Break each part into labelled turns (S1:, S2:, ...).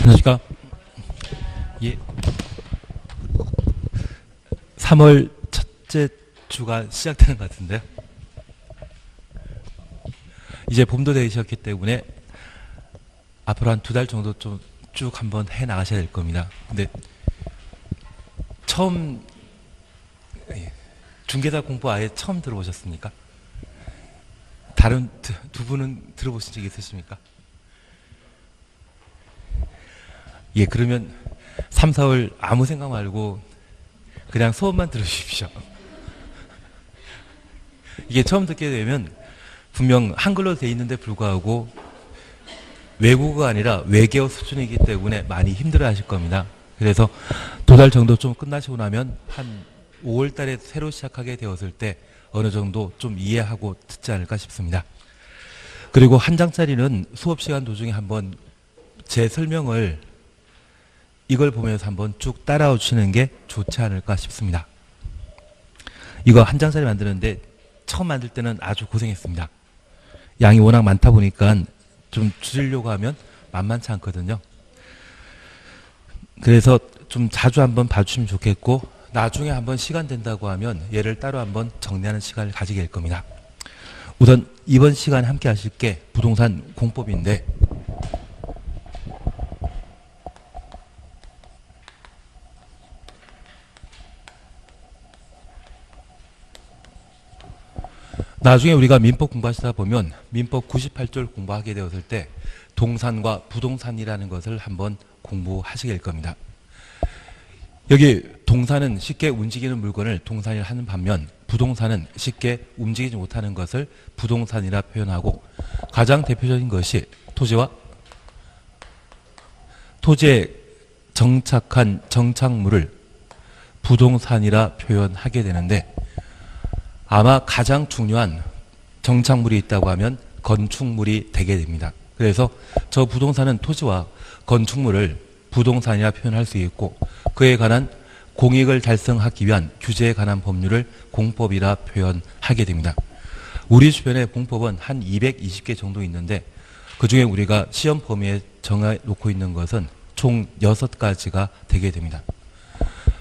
S1: 안녕하십니까. 예. 3월 첫째 주가 시작되는 것 같은데요. 이제 봄도 되셨기 때문에 앞으로 한 2달 정도 좀 쭉 한번 해 나가셔야 될 겁니다. 근데 처음 중개사 공부 아예 처음 들어보셨습니까? 다른 두 분은 들어보신 적 있으십니까? 예, 그러면 3, 4월 아무 생각 말고 그냥 수업만 들으십시오. 이게 처음 듣게 되면 분명 한글로 돼 있는데 불구하고 외국어가 아니라 외계어 수준이기 때문에 많이 힘들어 하실 겁니다. 그래서 2달 정도 좀 끝나시고 나면 한 5월 달에 새로 시작하게 되었을 때 어느 정도 좀 이해하고 듣지 않을까 싶습니다. 그리고 한 장짜리는 수업 시간 도중에 한번 제 설명을 이걸 보면서 한번 쭉 따라와 주시는 게 좋지 않을까 싶습니다. 이거 한 장짜리 만드는데 처음 만들 때는 아주 고생했습니다. 양이 워낙 많다 보니까 좀 줄이려고 하면 만만치 않거든요. 그래서 좀 자주 한번 봐주시면 좋겠고 나중에 한번 시간 된다고 하면 얘를 따로 한번 정리하는 시간을 가지게 될 겁니다. 우선 이번 시간에 함께 하실 게 부동산 공법인데 나중에 우리가 민법 공부하시다 보면 민법 98조를 공부하게 되었을 때 동산과 부동산이라는 것을 한번 공부하시게 될 겁니다. 여기 동산은 쉽게 움직이는 물건을 동산이라 하는 반면 부동산은 쉽게 움직이지 못하는 것을 부동산이라 표현하고 가장 대표적인 것이 토지에 정착한 정착물을 부동산이라 표현하게 되는데 아마 가장 중요한 정착물이 있다고 하면 건축물이 되게 됩니다. 그래서 저 부동산은 토지와 건축물을 부동산이라 표현할 수 있고 그에 관한 공익을 달성하기 위한 규제에 관한 법률을 공법이라 표현하게 됩니다. 우리 주변에 공법은 한 220개 정도 있는데 그중에 우리가 시험 범위에 정해놓고 있는 것은 총 6가지가 되게 됩니다.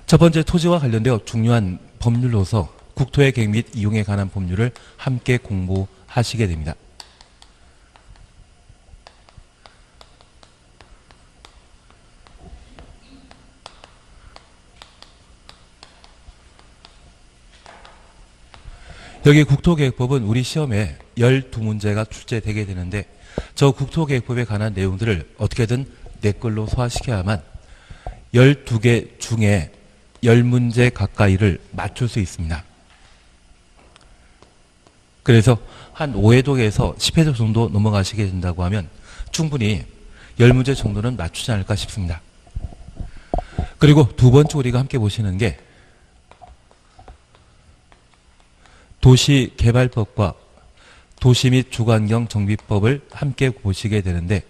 S1: 첫 번째 토지와 관련되어 중요한 법률로서 국토의 계획 및 이용에 관한 법률을 함께 공부하시게 됩니다. 여기 국토계획법은 우리 시험에 12문제가 출제되게 되는데 저 국토계획법에 관한 내용들을 어떻게든 내 걸로 소화시켜야만 12개 중에 10문제 가까이를 맞출 수 있습니다. 그래서 한 5회독에서 10회독 정도 넘어가시게 된다고 하면 충분히 10문제 정도는 맞추지 않을까 싶습니다. 그리고 두 번째 우리가 함께 보시는 게 도시개발법과 도시 및 주거환경 정비법을 함께 보시게 되는데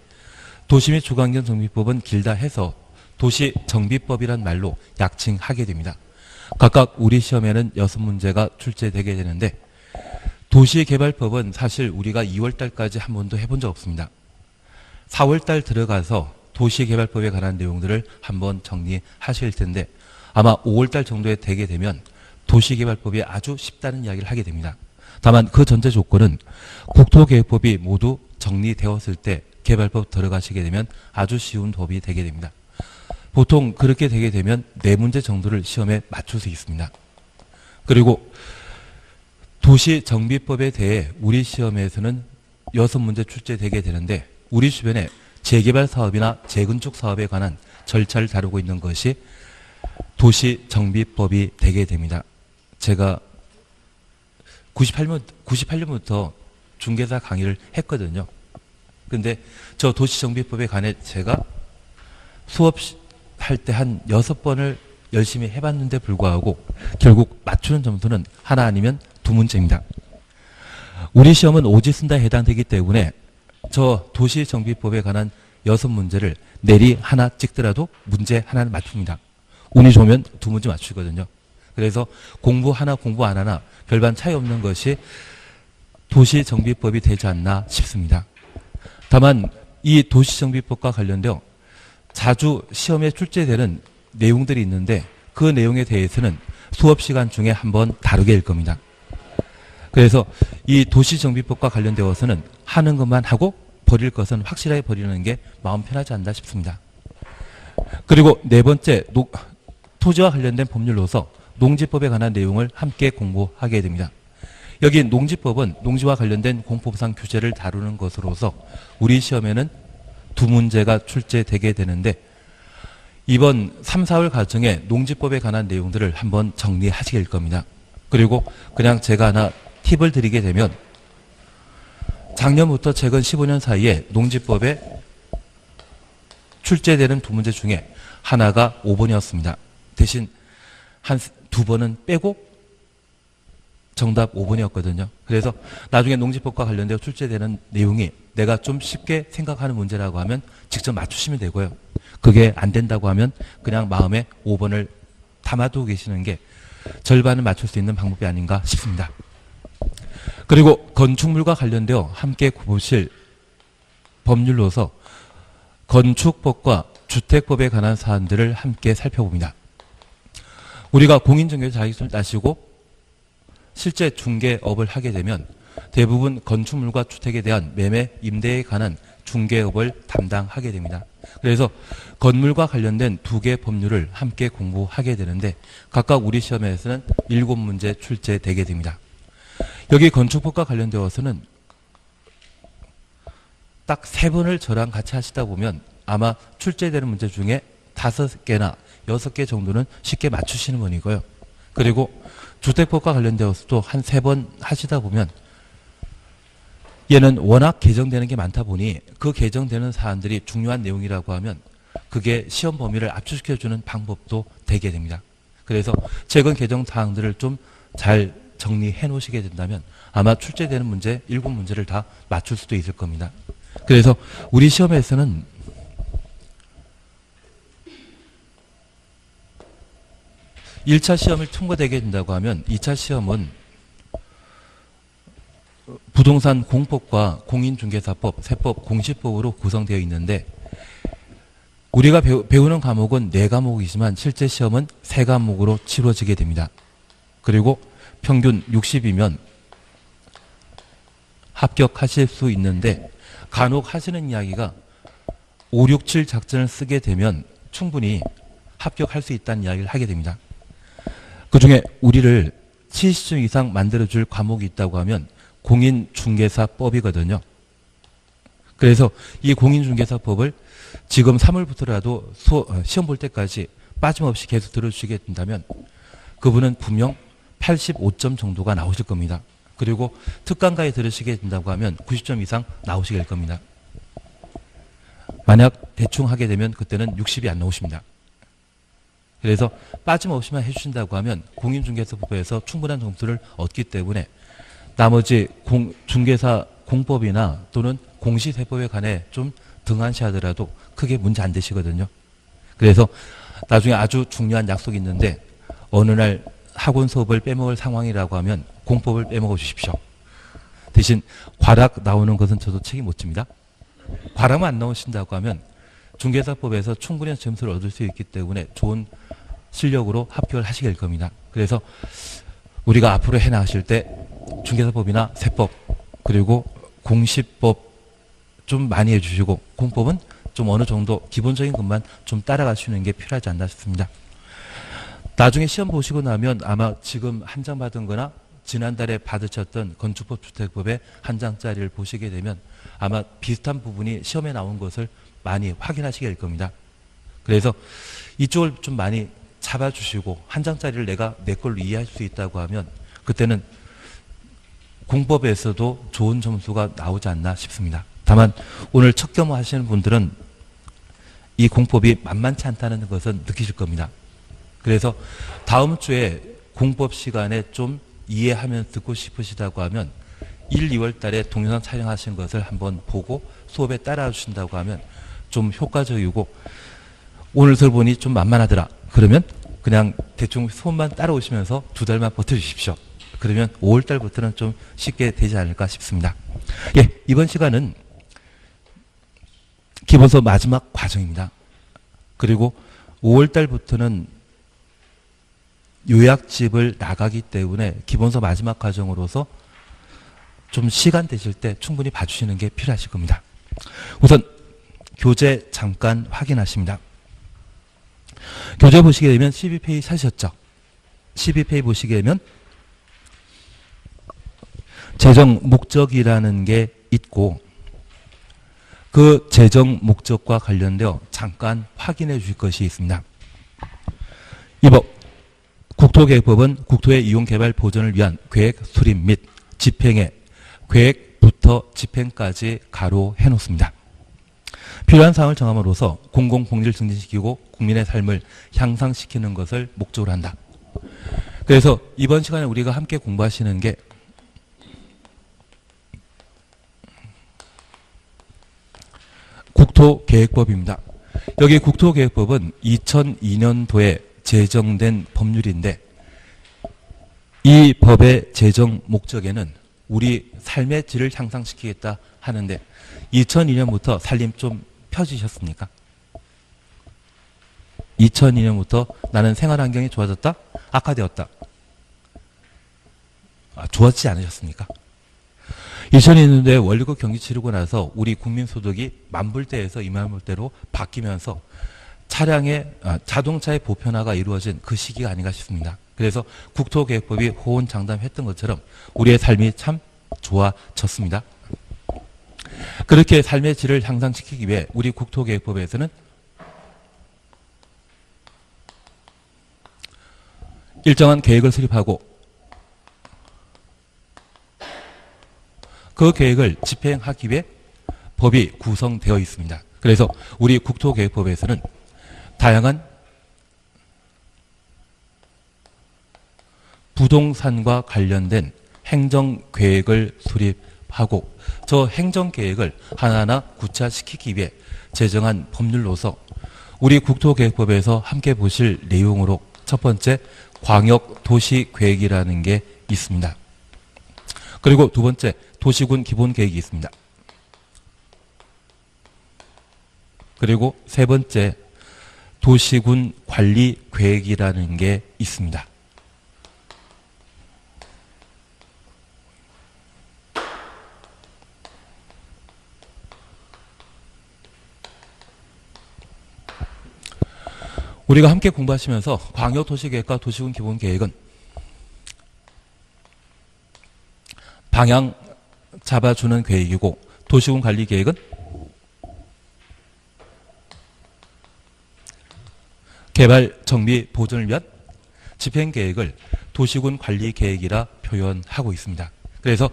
S1: 도시 및 주거환경 정비법은 길다 해서 도시정비법이란 말로 약칭하게 됩니다. 각각 우리 시험에는 6문제가 출제되게 되는데 도시개발법은 사실 우리가 2월달까지 한 번도 해본 적 없습니다. 4월달 들어가서 도시개발법에 관한 내용들을 한번 정리하실 텐데 아마 5월달 정도에 되게 되면 도시개발법이 아주 쉽다는 이야기를 하게 됩니다. 다만 그 전제 조건은 국토계획법이 모두 정리되었을 때 개발법 들어가시게 되면 아주 쉬운 법이 되게 됩니다. 보통 그렇게 되게 되면 4문제 정도를 시험에 맞출 수 있습니다. 그리고 도시정비법에 대해 우리 시험에서는 6문제 출제되게 되는데 우리 주변에 재개발 사업이나 재건축 사업에 관한 절차를 다루고 있는 것이 도시정비법이 되게 됩니다. 제가 98년부터 중개사 강의를 했거든요. 근데 저 도시정비법에 관해 제가 수업할 때 한 6번을 열심히 해봤는데 불구하고 결국 맞추는 점수는 하나 아니면 2문제입니다. 우리 시험은 오지 쓴다에 해당되기 때문에 저 도시정비법에 관한 6문제를 내리 하나 찍더라도 문제 하나는 맞춥니다. 운이 좋으면 2문제 맞추거든요. 그래서 공부 하나 공부 안 하나 별반 차이 없는 것이 도시정비법이 되지 않나 싶습니다. 다만 이 도시정비법과 관련되어 자주 시험에 출제되는 내용들이 있는데 그 내용에 대해서는 수업 시간 중에 한번 다루게 될 겁니다. 그래서 이 도시정비법과 관련되어서는 하는 것만 하고 버릴 것은 확실하게 버리는 게 마음 편하지 않나 싶습니다. 그리고 네 번째, 토지와 관련된 법률로서 농지법에 관한 내용을 함께 공부하게 됩니다. 여기 농지법은 농지와 관련된 공법상 규제를 다루는 것으로서 우리 시험에는 두 문제가 출제되게 되는데 이번 3, 4월 과정에 농지법에 관한 내용들을 한번 정리하시게 될 겁니다. 그리고 그냥 제가 하나 팁을 드리게 되면 작년부터 최근 15년 사이에 농지법에 출제되는 두 문제 중에 하나가 5번이었습니다. 대신 한 두 번은 빼고 정답 5번이었거든요. 그래서 나중에 농지법과 관련되어 출제되는 내용이 내가 좀 쉽게 생각하는 문제라고 하면 직접 맞추시면 되고요. 그게 안 된다고 하면 그냥 마음에 5번을 담아두고 계시는 게 절반을 맞출 수 있는 방법이 아닌가 싶습니다. 그리고 건축물과 관련되어 함께 보실 법률로서 건축법과 주택법에 관한 사안들을 함께 살펴봅니다. 우리가 공인중개사 자격증을 따시고 실제 중개업을 하게 되면 대부분 건축물과 주택에 대한 매매, 임대에 관한 중개업을 담당하게 됩니다. 그래서 건물과 관련된 두 개 법률을 함께 공부하게 되는데 각각 우리 시험에서는 7문제 출제되게 됩니다. 여기 건축법과 관련되어서는 딱 3번을 저랑 같이 하시다 보면 아마 출제되는 문제 중에 5개나 6개 정도는 쉽게 맞추시는 분이고요. 그리고 주택법과 관련되어서도 한 3번 하시다 보면 얘는 워낙 개정되는 게 많다 보니 그 개정되는 사안들이 중요한 내용이라고 하면 그게 시험 범위를 압축시켜주는 방법도 되게 됩니다. 그래서 최근 개정 사항들을 좀 잘 정리해 놓으시게 된다면 아마 출제되는 문제 7문제를 다 맞출 수도 있을 겁니다. 그래서 우리 시험에서는 1차 시험을 통과되게 된다고 하면 2차 시험은 부동산 공법과 공인중개사법, 세법, 공시법으로 구성되어 있는데 우리가 배우는 과목은 4과목이지만 실제 시험은 3과목으로 치러지게 됩니다. 그리고 평균 60이면 합격하실 수 있는데 간혹 하시는 이야기가 5, 6, 7 작전을 쓰게 되면 충분히 합격할 수 있다는 이야기를 하게 됩니다. 그중에 우리를 70점 이상 만들어줄 과목이 있다고 하면 공인중개사법이거든요. 그래서 이 공인중개사법을 지금 3월부터라도 시험 볼 때까지 빠짐없이 계속 들어주시게 된다면 그분은 분명 85점 정도가 나오실 겁니다. 그리고 특강가에 들으시게 된다고 하면 90점 이상 나오시게 될 겁니다. 만약 대충 하게 되면 그때는 60이 안 나오십니다. 그래서 빠짐없이만 해주신다고 하면 공인중개사법에서 충분한 점수를 얻기 때문에 나머지 중개사 공법이나 또는 공시세법에 관해 좀 등한시하더라도 크게 문제 안 되시거든요. 그래서 나중에 아주 중요한 약속이 있는데 어느 날 학원 수업을 빼먹을 상황이라고 하면 공법을 빼먹어 주십시오. 대신 과락 나오는 것은 저도 책임 못 집니다. 과락만 안 나오신다고 하면 중개사법에서 충분한 점수를 얻을 수 있기 때문에 좋은 실력으로 합격을 하시게 될 겁니다. 그래서 우리가 앞으로 해나가실 때 중개사법이나 세법 그리고 공시법 좀 많이 해주시고 공법은 좀 어느 정도 기본적인 것만 좀 따라가시는 게 필요하지 않나 싶습니다. 나중에 시험 보시고 나면 아마 지금 한 장 받은 거나 지난달에 받으셨던 건축법 주택법의 한 장짜리를 보시게 되면 아마 비슷한 부분이 시험에 나온 것을 많이 확인하시게 될 겁니다. 그래서 이쪽을 좀 많이 잡아주시고 한 장짜리를 내가 내 걸로 이해할 수 있다고 하면 그때는 공법에서도 좋은 점수가 나오지 않나 싶습니다. 다만 오늘 첫 경험 하시는 분들은 이 공법이 만만치 않다는 것은 느끼실 겁니다. 그래서 다음 주에 공법 시간에 좀 이해하면 듣고 싶으시다고 하면 1, 2월 달에 동영상 촬영하신 것을 한번 보고 수업에 따라와 주신다고 하면 좀 효과적이고 오늘 들어보니 좀 만만하더라. 그러면 그냥 대충 수업만 따라오시면서 2달만 버텨주십시오. 그러면 5월 달부터는 좀 쉽게 되지 않을까 싶습니다. 예, 이번 시간은 기본서 마지막 과정입니다. 그리고 5월 달부터는 요약집을 나가기 때문에 기본서 마지막 과정으로서 좀 시간 되실 때 충분히 봐주시는 게 필요하실 겁니다. 우선 교재 잠깐 확인하십니다. 교재 보시게 되면 12페이지 찾으셨죠? 12페이지 보시게 되면 재정 목적이라는 게 있고 그 재정 목적과 관련되어 잠깐 확인해 주실 것이 있습니다. 이 법, 국토계획법은 국토의 이용개발 보전을 위한 계획 수립 및 집행에 계획부터 집행까지 가로해 놓습니다. 필요한 사항을 정함으로써 공공복리를 증진시키고 국민의 삶을 향상시키는 것을 목적으로 한다. 그래서 이번 시간에 우리가 함께 공부하시는 게 국토계획법입니다. 여기 국토계획법은 2002년도에 제정된 법률인데 이 법의 제정 목적에는 우리 삶의 질을 향상시키겠다 하는데 2002년부터 살림 좀 펴지셨습니까? 2002년부터 나는 생활환경이 좋아졌다? 악화되었다? 좋아지지 않으셨습니까? 2002년도에 원리국 경기 치르고 나서 우리 국민소득이 만불대에서 2만불대로 바뀌면서 자동차의 보편화가 이루어진 그 시기가 아닌가 싶습니다. 그래서 국토계획법이 호언장담했던 것처럼 우리의 삶이 참 좋아졌습니다. 그렇게 삶의 질을 향상시키기 위해 우리 국토계획법에서는 일정한 계획을 수립하고 그 계획을 집행하기 위해 법이 구성되어 있습니다. 그래서 우리 국토계획법에서는 다양한 부동산과 관련된 행정계획을 수립하고 저 행정계획을 하나하나 구체화시키기 위해 제정한 법률로서 우리 국토계획법에서 함께 보실 내용으로 첫 번째 광역도시계획이라는 게 있습니다. 그리고 두 번째 도시군 기본계획이 있습니다. 그리고 세 번째 도시군 관리계획이라는 게 있습니다. 우리가 함께 공부하시면서 광역도시계획과 도시군 기본계획은 방향 잡아주는 계획이고 도시군 관리계획은 개발, 정비, 보존을 위한 집행계획을 도시군 관리계획이라 표현하고 있습니다. 그래서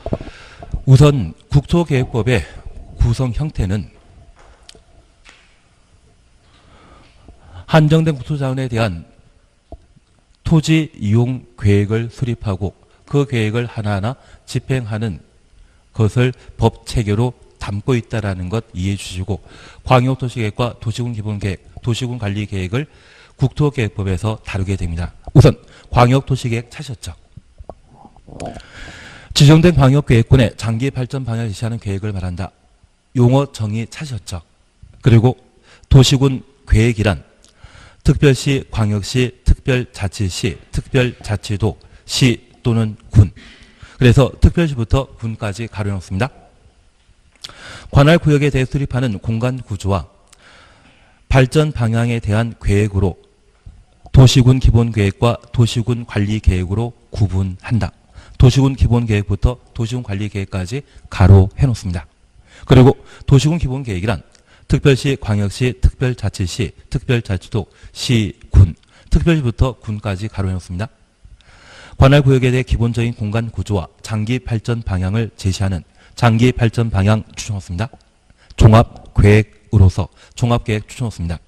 S1: 우선 국토계획법의 구성 형태는 한정된 국토자원에 대한 토지 이용 계획을 수립하고 그 계획을 하나하나 집행하는 것을 법 체계로 담고 있다는 것 이해해 주시고 광역도시계획과 도시군 기본계획, 도시군 관리계획을 국토계획법에서 다루게 됩니다. 우선 광역도시계획 찾으셨죠? 지정된 광역계획군의 장기 발전 방향을 제시하는 계획을 말한다. 용어 정의 찾으셨죠? 그리고 도시군 계획이란 특별시, 광역시, 특별자치시, 특별자치도, 시 또는 군. 그래서 특별시부터 군까지 가려놓습니다. 관할 구역에 대해 수립하는 공간 구조와 발전 방향에 대한 계획으로 도시군 기본계획과 도시군 관리계획으로 구분한다. 도시군 기본계획부터 도시군 관리계획까지 가로해 놓습니다. 그리고 도시군 기본계획이란 특별시, 광역시, 특별자치시, 특별자치도, 시, 군, 특별시부터 군까지 가로해 놓습니다. 관할구역에 대해 기본적인 공간 구조와 장기 발전 방향을 제시하는 장기 발전 방향 추천했습니다. 종합계획으로서 종합계획 추천했습니다.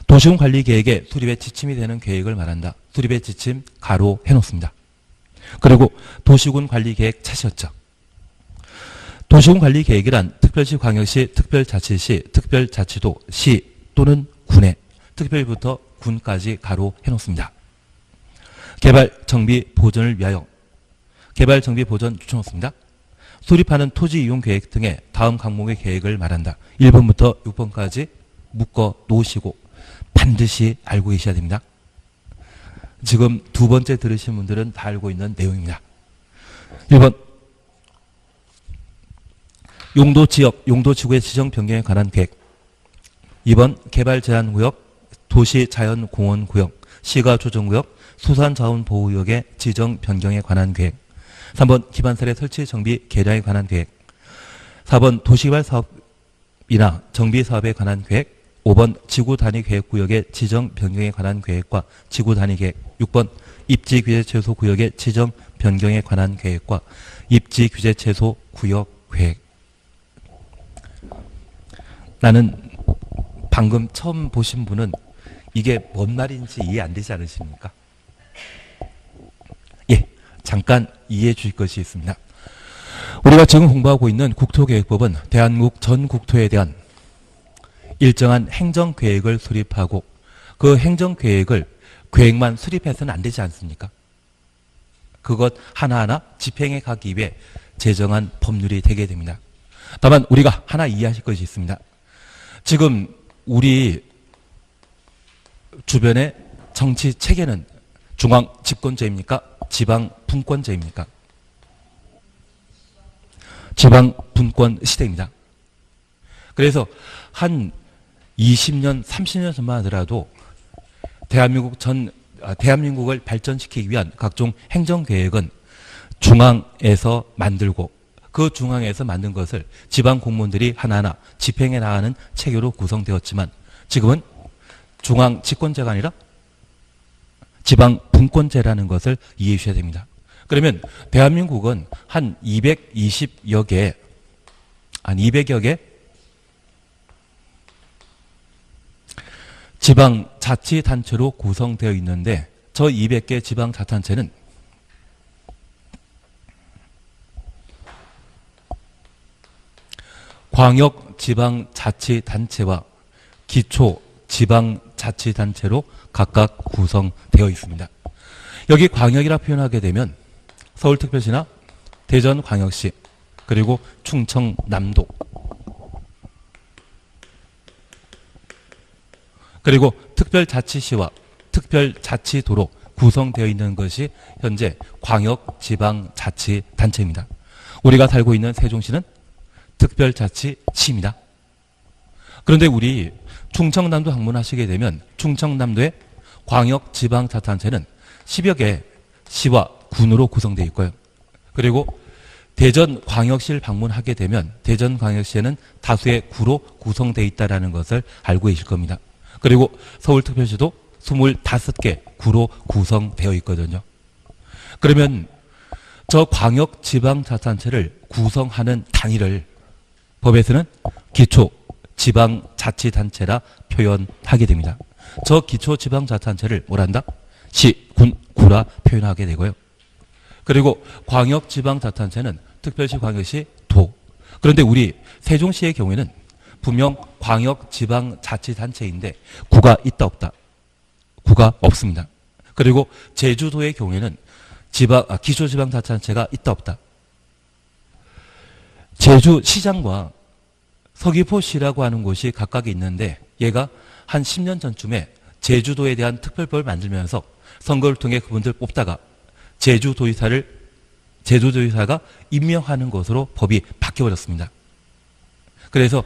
S1: 도시군 관리계획의 수립의 지침이 되는 계획을 말한다. 수립의 지침 가로 해놓습니다. 그리고 도시군 관리계획 찾으셨죠? 도시군 관리계획이란 특별시, 광역시, 특별자치시, 특별자치도, 시 또는 군의 특별부터 군까지 가로 해놓습니다. 개발, 정비, 보전을 위하여 개발, 정비, 보전 추천했습니다. 수립하는 토지 이용 계획 등의 다음 항목의 계획을 말한다. 1번부터 6번까지 묶어 놓으시고 반드시 알고 계셔야 됩니다. 지금 두 번째 들으신 분들은 다 알고 있는 내용입니다. 1번 용도 지역, 용도 지구의 지정 변경에 관한 계획. 2번 개발 제한 구역, 도시 자연 공원 구역, 시가 조정 구역, 수산 자원 보호 구역의 지정 변경에 관한 계획. 3번 기반설의 설치 정비 개량에 관한 계획. 4번 도시개발 사업이나 정비 사업에 관한 계획. 5번 지구 단위 계획 구역의 지정 변경에 관한 계획과 지구 단위 계획. 6번 입지 규제 최소 구역의 지정 변경에 관한 계획과 입지 규제 최소 구역 계획. 나는 방금 처음 보신 분은 이게 뭔 말인지 이해 안 되지 않으십니까? 예, 잠깐 이해해 주실 것이 있습니다. 우리가 지금 공부하고 있는 국토계획법은 대한민국 전 국토에 대한 일정한 행정계획을 수립하고 그 행정계획을 계획만 수립해서는 안 되지 않습니까? 그것 하나하나 집행해 가기 위해 제정한 법률이 되게 됩니다. 다만 우리가 하나 이해하실 것이 있습니다. 지금 우리 주변의 정치 체계는 중앙 집권제입니까? 지방 분권제입니까? 지방 분권 시대입니다. 그래서 한 20년, 30년 전만 하더라도 대한민국을 발전시키기 위한 각종 행정계획은 중앙에서 만들고 그 중앙에서 만든 것을 지방 공무원들이 하나하나 집행해 나가는 체계로 구성되었지만 지금은 중앙 집권제가 아니라 지방 분권제라는 것을 이해해 주셔야 됩니다. 그러면 대한민국은 한 220여 개, 한 200여 개 지방자치단체로 구성되어 있는데 저 200개 지방자치단체는 광역지방자치단체와 기초지방자치단체로 각각 구성되어 있습니다. 여기 광역이라 표현하게 되면 서울특별시나 대전광역시 그리고 충청남도 그리고 특별자치시와 특별자치도로 구성되어 있는 것이 현재 광역지방자치단체입니다. 우리가 살고 있는 세종시는 특별자치시입니다. 그런데 우리 충청남도 방문하시게 되면 충청남도의 광역지방자치단체는 10여 개 시와 군으로 구성되어 있고요. 그리고 대전광역시를 방문하게 되면 대전광역시에는 다수의 구로 구성되어 있다는 것을 알고 계실 겁니다. 그리고 서울특별시도 25개 구로 구성되어 있거든요. 그러면 저 광역지방자치단체를 구성하는 단위를 법에서는 기초지방자치단체라 표현하게 됩니다. 저 기초지방자치단체를 뭐란다? 시, 군, 구라 표현하게 되고요. 그리고 광역지방자치단체는 특별시, 광역시, 도. 그런데 우리 세종시의 경우에는 분명 광역지방자치단체인데 구가 있다 없다? 구가 없습니다. 그리고 제주도의 경우에는 기초지방자치단체가 있다 없다? 제주시장과 서귀포시라고 하는 곳이 각각 있는데 얘가 한 10년 전쯤에 제주도에 대한 특별법을 만들면서 선거를 통해 그분들 뽑다가 제주도지사가 임명하는 것으로 법이 바뀌어버렸습니다. 그래서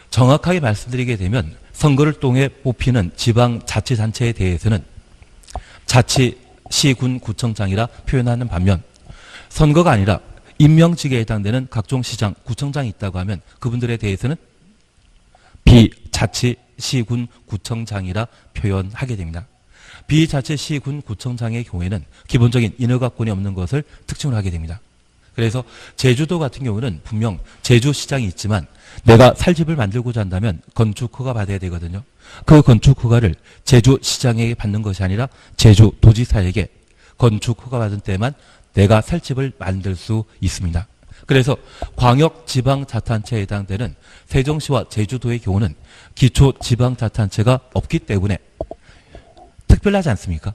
S1: 정확하게 말씀드리게 되면 선거를 통해 뽑히는 지방자치단체에 대해서는 자치시군 구청장이라 표현하는 반면 선거가 아니라 임명직에 해당되는 각종 시장, 구청장이 있다고 하면 그분들에 대해서는 비자치시군 구청장이라 표현하게 됩니다. 비자치시군 구청장의 경우에는 기본적인 인허가권이 없는 것을 특징으로 하게 됩니다. 그래서 제주도 같은 경우는 분명 제주시장이 있지만 내가 살 집을 만들고자 한다면 건축허가 받아야 되거든요. 그 건축허가를 제주시장에게 받는 것이 아니라 제주도지사에게 건축허가 받은 때만 내가 살 집을 만들 수 있습니다. 그래서 광역지방자치단체에 해당되는 세종시와 제주도의 경우는 기초지방자치단체가 없기 때문에 특별하지 않습니까?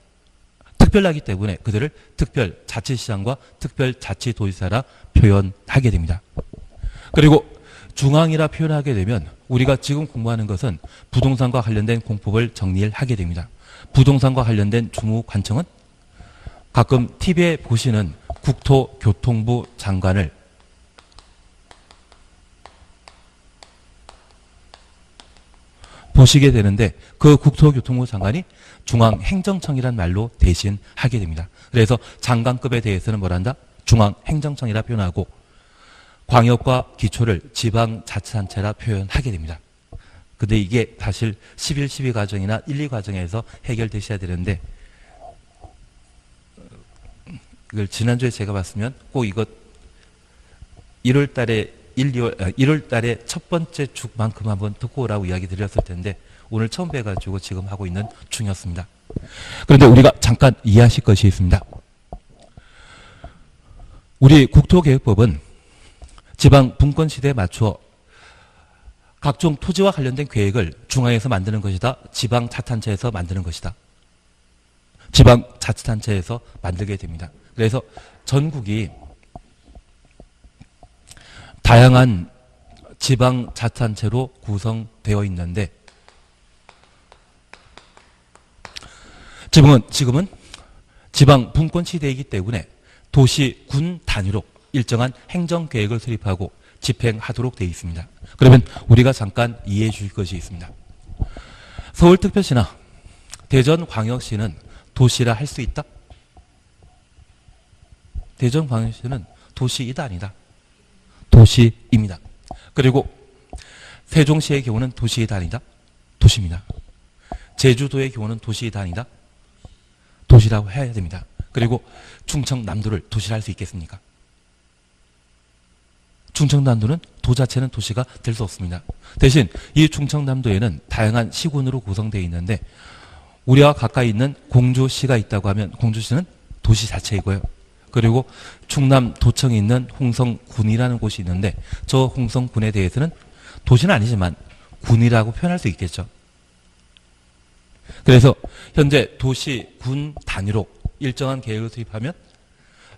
S1: 특별하기 때문에 그들을 특별자치시장과 특별자치도지사라 표현하게 됩니다. 그리고 중앙이라 표현하게 되면 우리가 지금 공부하는 것은 부동산과 관련된 공법을 정리를 하게 됩니다. 부동산과 관련된 주무관청은 가끔 TV에 보시는 국토교통부 장관을 보시게 되는데 그 국토교통부 장관이 중앙행정청이란 말로 대신하게 됩니다. 그래서 장관급에 대해서는 뭐란다? 중앙행정청이라 표현하고 광역과 기초를 지방자치단체라 표현하게 됩니다. 근데 이게 사실 11, 12 과정이나 1, 2 과정에서 해결되셔야 되는데 이걸 지난주에 제가 봤으면 꼭 이것 1월 달에 1월 달에 첫 번째 주만큼 한번 듣고 오라고 이야기 드렸을 텐데 오늘 처음 뵈가지고 지금 하고 있는 중이었습니다. 그런데 우리가 잠깐 이해하실 것이 있습니다. 우리 국토계획법은 지방 분권 시대에 맞추어 각종 토지와 관련된 계획을 중앙에서 만드는 것이다. 지방자치단체에서 만드는 것이다. 지방자치단체에서 만들게 됩니다. 그래서 전국이 다양한 지방자치단체로 구성되어 있는데 지금은 지방 분권 시대이기 때문에 도시, 군 단위로 일정한 행정계획을 수립하고 집행하도록 되어 있습니다. 그러면 우리가 잠깐 이해해 주실 것이 있습니다. 서울특별시나 대전광역시는 도시라 할 수 있다? 대전광역시는 도시이다 아니다? 도시입니다. 그리고 세종시의 경우는 도시이다 아니다? 도시입니다. 제주도의 경우는 도시이다 아니다? 도시라고 해야 됩니다. 그리고 충청남도를 도시라 할 수 있겠습니까? 충청남도는 도 자체는 도시가 될 수 없습니다. 대신 이 충청남도에는 다양한 시군으로 구성되어 있는데 우리와 가까이 있는 공주시가 있다고 하면 공주시는 도시 자체이고요. 그리고 충남 도청에 있는 홍성군이라는 곳이 있는데 저 홍성군에 대해서는 도시는 아니지만 군이라고 표현할 수 있겠죠. 그래서 현재 도시, 군 단위로 일정한 계획을 수립하면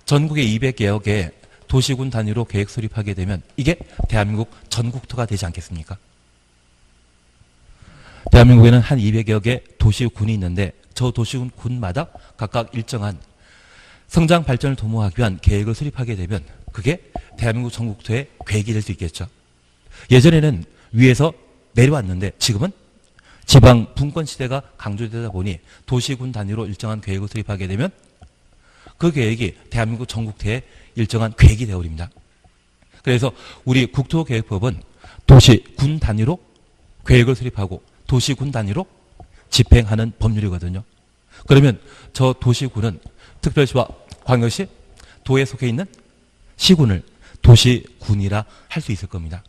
S1: 전국의 200여여 개의 도시군 단위로 계획 수립하게 되면 이게 대한민국 전국토가 되지 않겠습니까? 대한민국에는 한 200여 개 도시군이 있는데 저 도시군마다 각각 일정한 성장 발전을 도모하기 위한 계획을 수립하게 되면 그게 대한민국 전국토의 계획이 될 수 있겠죠. 예전에는 위에서 내려왔는데 지금은 지방 분권 시대가 강조되다 보니 도시군 단위로 일정한 계획을 수립하게 되면 그 계획이 대한민국 전국토의 일정한 계획이 되어버립니다. 그래서 우리 국토계획법은 도시군 단위로 계획을 수립하고 도시군 단위로 집행하는 법률이거든요. 그러면 저 도시군은 특별시와 광역시, 도에 속해 있는 시군을 도시군이라 할 수 있을 겁니다.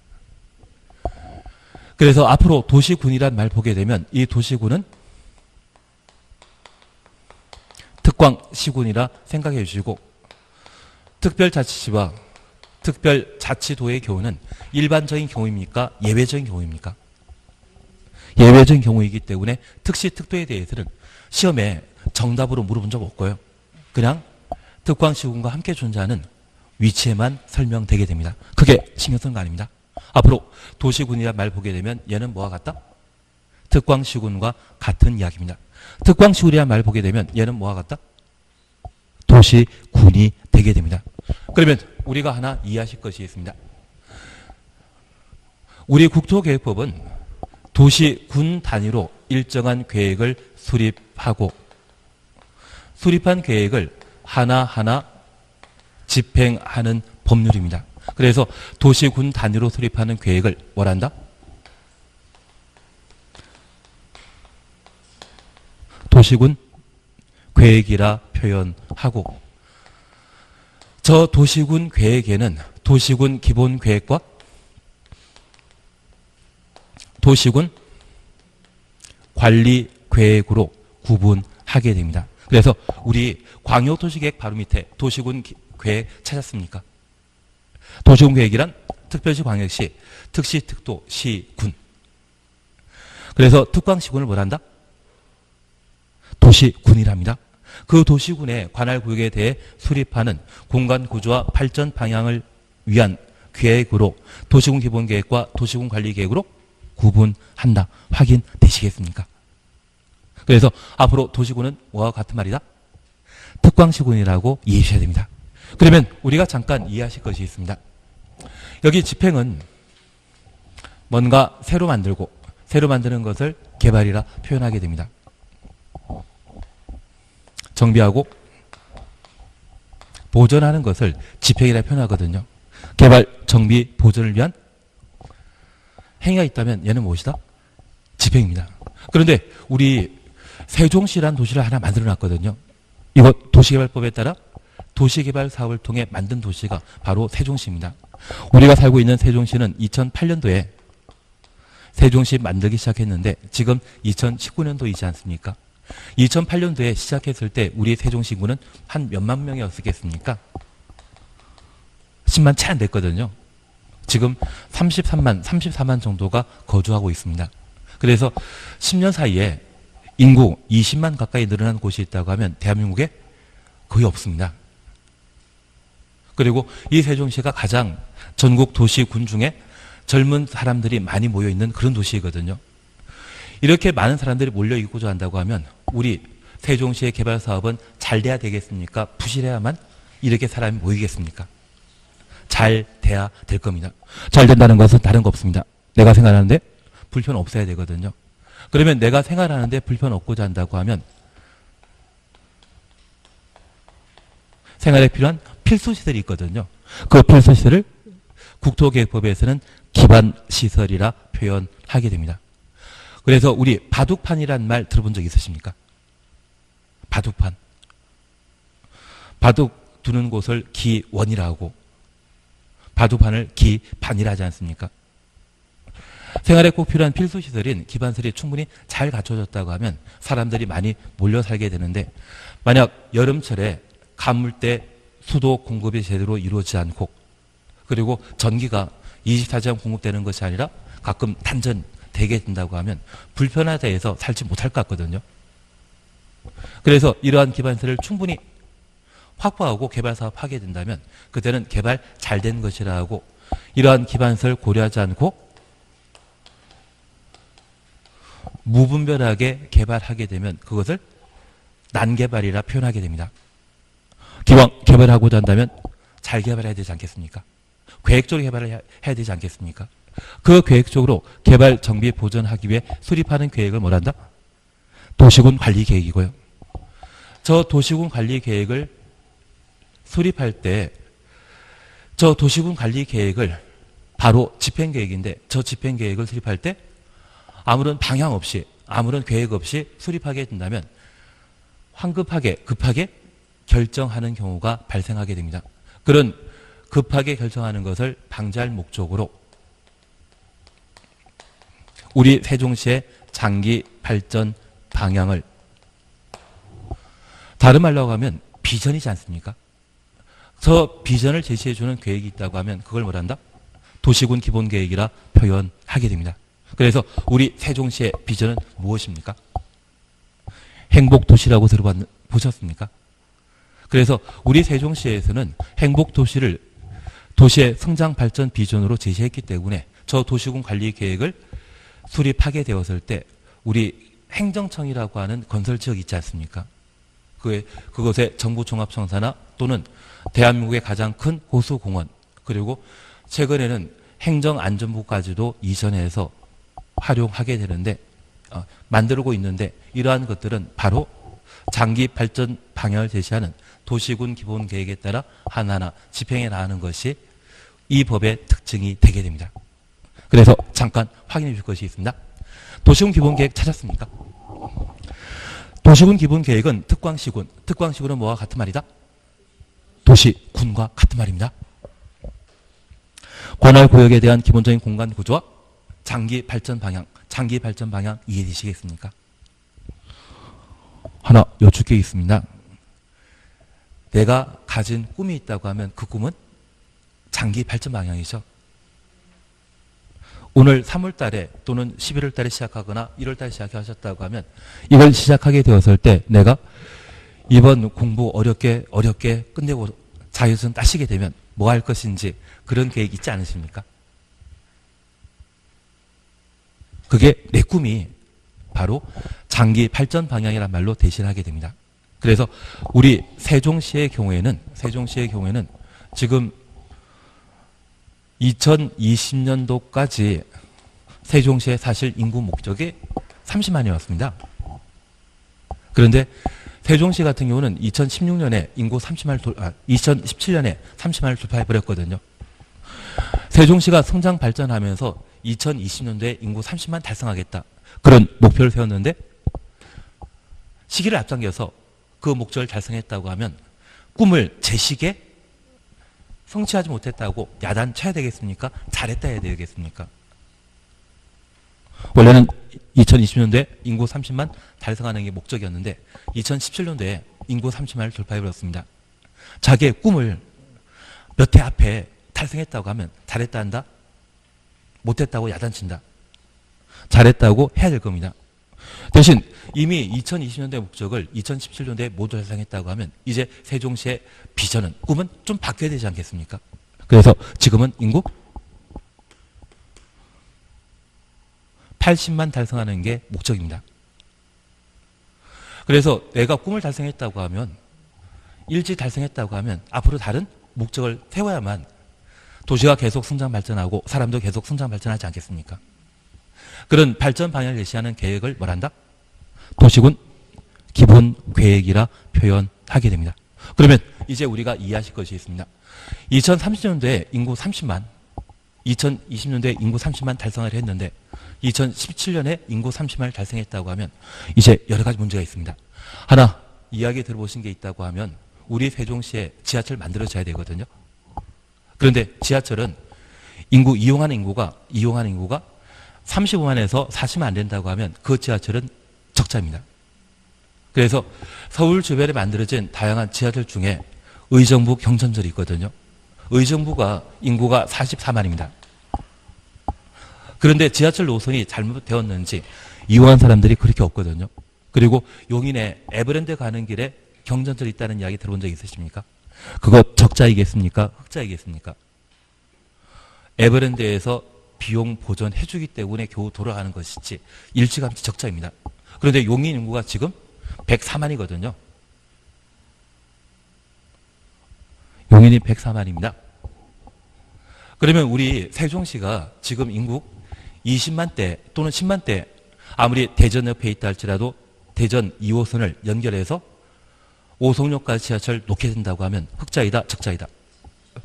S1: 그래서 앞으로 도시군이란 말 보게 되면 이 도시군은 특광시군이라 생각해 주시고 특별자치시와 특별자치도의 경우는 일반적인 경우입니까? 예외적인 경우입니까? 예외적인 경우이기 때문에 특시, 특도에 대해서는 시험에 정답으로 물어본 적 없고요. 그냥 특광시군과 함께 존재하는 위치에만 설명되게 됩니다. 크게 신경 쓰는 거 아닙니다. 앞으로 도시군이란 말 보게 되면 얘는 뭐와 같다? 특광시군과 같은 이야기입니다. 특광시군이란 말 보게 되면 얘는 뭐와 같다? 도시군이 되게 됩니다. 그러면 우리가 하나 이해하실 것이 있습니다. 우리 국토계획법은 도시군 단위로 일정한 계획을 수립하고 수립한 계획을 하나하나 집행하는 법률입니다. 그래서 도시군 단위로 수립하는 계획을 뭐란다? 도시군 계획이라 표현하고 저 도시군 계획에는 도시군 기본 계획과 도시군 관리 계획으로 구분하게 됩니다. 그래서 우리 광역도시계획 바로 밑에 도시군 계획 찾았습니까? 도시군 계획이란 특별시, 광역시, 특시, 특도, 시, 군. 그래서 특광시군을 뭐란다? 도시군이랍니다. 그 도시군의 관할 구역에 대해 수립하는 공간 구조와 발전 방향을 위한 계획으로 도시군 기본 계획과 도시군 관리 계획으로 구분한다. 확인되시겠습니까? 그래서 앞으로 도시군은 뭐와 같은 말이다? 특광시군이라고 이해해 주셔야 됩니다. 그러면 우리가 잠깐 이해하실 것이 있습니다. 여기 집행은 뭔가 새로 만들고 새로 만드는 것을 개발이라 표현하게 됩니다. 정비하고 보존하는 것을 집행이라 표현하거든요. 개발, 정비, 보존을 위한 행위가 있다면 얘는 무엇이다? 집행입니다. 그런데 우리 세종시라는 도시를 하나 만들어 놨거든요. 이거 도시개발법에 따라 도시개발 사업을 통해 만든 도시가 바로 세종시입니다. 우리가 살고 있는 세종시는 2008년도에 세종시 만들기 시작했는데 지금 2019년도이지 않습니까? 2008년도에 시작했을 때 우리 세종시군은 한 몇만 명이었겠습니까? 10만 채 안 됐거든요. 지금 34만 정도가 거주하고 있습니다. 그래서 10년 사이에 인구 20만 가까이 늘어난 곳이 있다고 하면 대한민국에 거의 없습니다. 그리고 이 세종시가 가장 전국 도시군 중에 젊은 사람들이 많이 모여있는 그런 도시이거든요. 이렇게 많은 사람들이 몰려있고자 한다고 하면 우리 세종시의 개발 사업은 잘 돼야 되겠습니까? 부실해야만 이렇게 사람이 모이겠습니까? 잘 돼야 될 겁니다. 잘 된다는 것은 다른 거 없습니다. 내가 생활하는데 불편 없어야 되거든요. 그러면 내가 생활하는데 불편 없고자 한다고 하면 생활에 필요한 필수시설이 있거든요. 그 필수시설을 국토계획법에서는 기반시설이라 표현하게 됩니다. 그래서 우리 바둑판이란 말 들어본 적 있으십니까? 바둑판. 바둑 두는 곳을 기원이라고 바둑판을 기반이라 하지 않습니까? 생활에 꼭 필요한 필수시설인 기반시설이 충분히 잘 갖춰졌다고 하면 사람들이 많이 몰려 살게 되는데 만약 여름철에 가물때 수도 공급이 제대로 이루어지지 않고 그리고 전기가 24시간 공급되는 것이 아니라 가끔 단전되게 된다고 하면 불편하다 해서 살지 못할 것 같거든요. 그래서 이러한 기반시설을 충분히 확보하고 개발 사업하게 된다면 그때는 개발 잘 된 것이라 하고 이러한 기반시설 고려하지 않고 무분별하게 개발하게 되면 그것을 난개발이라 표현하게 됩니다. 기왕 개발하고자 한다면 잘 개발해야 되지 않겠습니까? 계획적으로 개발을 해야 되지 않겠습니까? 그 계획적으로 개발, 정비, 보존하기 위해 수립하는 계획을 뭐란다? 도시군 관리 계획이고요. 저 도시군 관리 계획을 수립할 때 저 도시군 관리 계획을 바로 집행 계획인데 저 집행 계획을 수립할 때 아무런 방향 없이 아무런 계획 없이 수립하게 된다면 황급하게 급하게 결정하는 경우가 발생하게 됩니다. 그런 급하게 결정하는 것을 방지할 목적으로 우리 세종시의 장기 발전 방향을 다른 말로 하면 비전이지 않습니까? 저 비전을 제시해주는 계획이 있다고 하면 그걸 뭐란다? 도시군 기본계획이라 표현하게 됩니다. 그래서 우리 세종시의 비전은 무엇입니까? 행복도시라고 들어보셨습니까? 그래서 우리 세종시에서는 행복도시를 도시의 성장 발전 비전으로 제시했기 때문에 저 도시군 관리 계획을 수립하게 되었을 때 우리 행정청이라고 하는 건설지역이 있지 않습니까? 그것에 정부종합청사나 또는 대한민국의 가장 큰 호수공원 그리고 최근에는 행정안전부까지도 이전해서 활용하게 되는데 만들고 있는데 이러한 것들은 바로 장기 발전 방향을 제시하는 도시군 기본계획에 따라 하나하나 집행해 나가는 것이 이 법의 특징이 되게 됩니다. 그래서 잠깐 확인해 줄 것이 있습니다. 도시군 기본계획 찾았습니까? 도시군 기본계획은 특광시군. 특광시군은 뭐와 같은 말이다? 도시군과 같은 말입니다. 관할구역에 대한 기본적인 공간 구조와 장기 발전 방향 이해되시겠습니까? 하나 여쭙 게 있습니다. 내가 가진 꿈이 있다고 하면 그 꿈은 장기 발전 방향이죠. 오늘 3월 달에 또는 11월 달에 시작하거나 1월 달에 시작하셨다고 하면 이걸 시작하게 되었을 때 내가 이번 공부 어렵게 끝내고 자격증 따시게 되면 뭐 할 것인지 그런 계획 있지 않으십니까? 그게 내 꿈이 바로 장기 발전 방향이란 말로 대신하게 됩니다. 그래서 우리 세종시의 경우에는 지금 2020년도까지 세종시의 사실 인구 목적이 30만이었습니다. 그런데 세종시 같은 경우는 2017년에 30만을 돌파해 버렸거든요. 세종시가 성장 발전하면서 2020년도에 인구 30만 달성하겠다. 그런 목표를 세웠는데 시기를 앞당겨서 그 목적을 달성했다고 하면 꿈을 제 시기에 성취하지 못했다고 야단쳐야 되겠습니까? 잘했다 해야 되겠습니까? 원래는 2020년도에 인구 30만 달성하는 게 목적이었는데 2017년도에 인구 30만을 돌파해버렸습니다. 자기의 꿈을 몇 해 앞에 달성했다고 하면 잘했다 한다? 못했다고 야단친다. 잘했다고 해야 될 겁니다. 대신 이미 2020년대 목적을 2017년도에 모두 달성했다고 하면 이제 세종시의 비전은, 꿈은 좀 바뀌어야 되지 않겠습니까? 그래서 지금은 인구 80만 달성하는 게 목적입니다. 그래서 내가 꿈을 달성했다고 하면, 일찍 달성했다고 하면 앞으로 다른 목적을 세워야만 도시가 계속 성장 발전하고 사람도 계속 성장 발전하지 않겠습니까? 그런 발전 방향을 제시하는 계획을 뭐란다? 도시군 기본 계획이라 표현하게 됩니다. 그러면 이제 우리가 이해하실 것이 있습니다. 2030년도에 인구 30만, 2020년도에 인구 30만 달성을 했는데 2017년에 인구 30만을 달성했다고 하면 이제 여러 가지 문제가 있습니다. 하나, 이야기 들어보신 게 있다고 하면 우리 세종시에 지하철 만들어져야 되거든요. 그런데 지하철은 이용하는 인구가 35만에서 40만 안 된다고 하면 그 지하철은 적자입니다. 그래서 서울 주변에 만들어진 다양한 지하철 중에 의정부 경전철이 있거든요. 의정부가 인구가 44만입니다. 그런데 지하철 노선이 잘못되었는지 이용한 사람들이 그렇게 없거든요. 그리고 용인에 에버랜드 가는 길에 경전철이 있다는 이야기 들어본 적 있으십니까? 그거 적자이겠습니까? 흑자이겠습니까? 에버랜드에서 비용 보전해주기 때문에 겨우 돌아가는 것이지 일찌감치 적자입니다. 그런데 용인 인구가 지금 104만이거든요. 용인이 104만입니다. 그러면 우리 세종시가 지금 인구 20만대 또는 10만대, 아무리 대전 옆에 있다 할지라도 대전 2호선을 연결해서 오송역까지 지하철 놓게 된다고 하면 흑자이다, 적자이다?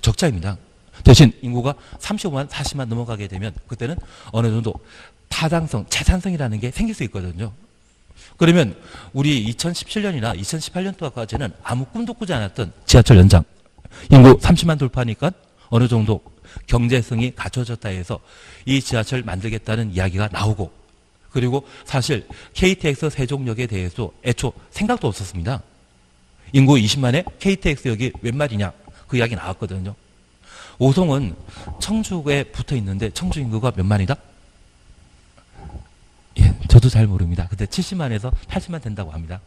S1: 적자입니다. 대신 인구가 35만, 40만 넘어가게 되면 그때는 어느 정도 타당성, 재산성이라는 게 생길 수 있거든요. 그러면 우리 2017년이나 2018년도까지는 아무 꿈도 꾸지 않았던 지하철 연장, 인구 30만 돌파하니까 어느 정도 경제성이 갖춰졌다 해서 이 지하철 만들겠다는 이야기가 나오고, 그리고 사실 KTX 세종역에 대해서 애초 생각도 없었습니다. 인구 20만에 KTX역이 웬 말이냐, 그 이야기 나왔거든요. 오송은 청주에 붙어 있는데 청주 인구가 몇 만이다? 예, 저도 잘 모릅니다. 근데 70만에서 80만 된다고 합니다.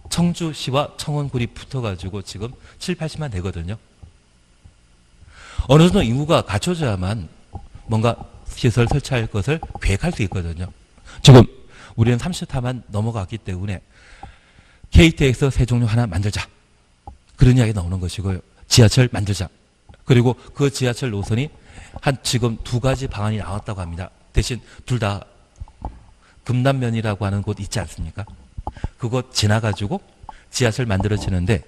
S1: 청주시와 청원굴이 붙어가지고 지금 7, 80만 되거든요. 어느 정도 인구가 갖춰져야만 뭔가 시설 설치할 것을 계획할 수 있거든요. 지금 우리는 30타만 넘어갔기 때문에 KTX 세종역 하나 만들자, 그런 이야기 나오는 것이고요. 지하철 만들자. 그리고 그 지하철 노선이 지금 두 가지 방안이 나왔다고 합니다. 대신 둘 다 금남면이라고 하는 곳 있지 않습니까? 그곳 지나가지고 지하철 만들어지는데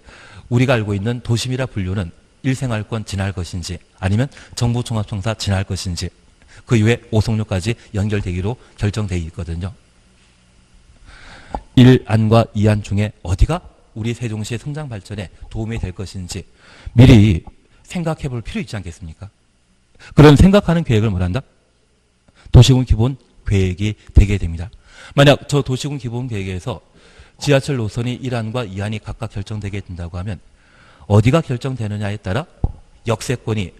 S1: 우리가 알고 있는 도심이라 분류는 일생활권 지날 것인지 아니면 정부종합청사 지날 것인지 그 이후에 오송역까지 연결되기로 결정되어 있거든요. 1안과 2안 중에 어디가 우리 세종시의 성장 발전에 도움이 될 것인지 미리 생각해 볼 필요 있지 않겠습니까? 그런 생각하는 계획을 뭐란다? 도시군 기본 계획이 되게 됩니다. 만약 저 도시군 기본 계획에서 지하철 노선이 1안과 2안이 각각 결정되게 된다고 하면 어디가 결정되느냐에 따라 역세권이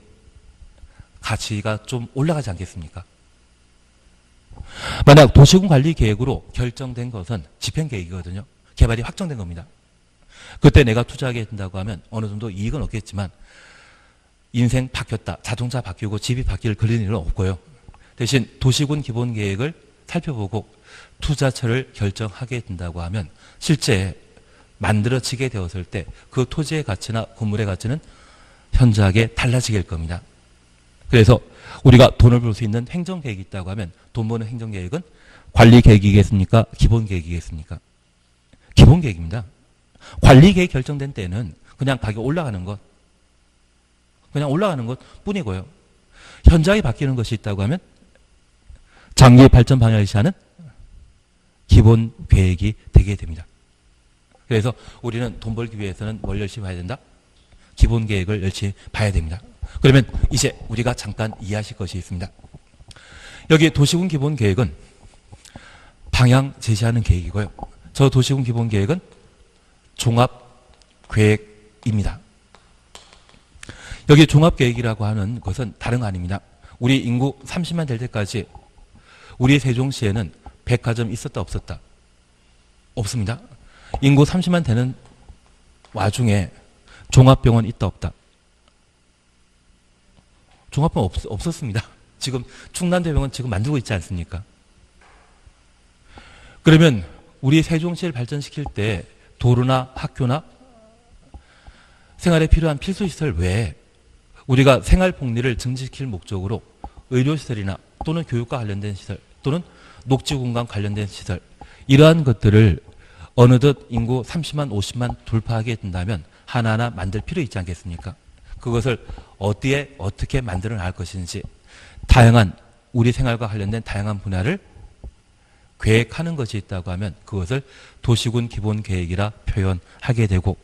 S1: 가치가 좀 올라가지 않겠습니까? 만약 도시군 관리 계획으로 결정된 것은 집행계획이거든요. 개발이 확정된 겁니다. 그때 내가 투자하게 된다고 하면 어느 정도 이익은 얻겠지만 인생 바뀌었다, 자동차 바뀌고 집이 바뀔 그런 일은 없고요. 대신 도시군 기본 계획을 살펴보고 투자처를 결정하게 된다고 하면 실제 만들어지게 되었을 때 그 토지의 가치나 건물의 가치는 현저하게 달라지게 될 겁니다. 그래서 우리가 돈을 벌 수 있는 행정계획이 있다고 하면 돈 버는 행정계획은 관리계획이겠습니까? 기본계획이겠습니까? 기본계획입니다. 관리계획 결정된 때는 그냥 가격 올라가는 것, 그냥 올라가는 것 뿐이고요. 현저하게 바뀌는 것이 있다고 하면 장기 발전 방향을 제시하는 기본 계획이 되게 됩니다. 그래서 우리는 돈 벌기 위해서는 뭘 열심히 봐야 된다? 기본 계획을 열심히 봐야 됩니다. 그러면 이제 우리가 잠깐 이해하실 것이 있습니다. 여기 도시군 기본 계획은 방향 제시하는 계획이고요. 저 도시군 기본 계획은 종합 계획입니다. 여기 종합 계획이라고 하는 것은 다른 거 아닙니다. 우리 인구 30만 될 때까지 우리 세종시에는 백화점 있었다 없었다? 없습니다. 인구 30만 되는 와중에 종합병원 있다 없다? 종합병원 없었습니다. 지금 충남대병원 지금 만들고 있지 않습니까? 그러면 우리 세종시를 발전시킬 때 도로나 학교나 생활에 필요한 필수시설 외에 우리가 생활복리를 증진시킬 목적으로 의료시설이나 또는 교육과 관련된 시설 또는 녹지공간 관련된 시설 이러한 것들을 어느덧 인구 30만 50만 돌파하게 된다면 하나하나 만들 필요 있지 않겠습니까? 그것을 어떻게 만들어 나갈 것인지 다양한 우리 생활과 관련된 다양한 분야를 계획하는 것이 있다고 하면 그것을 도시군 기본계획이라 표현하게 되고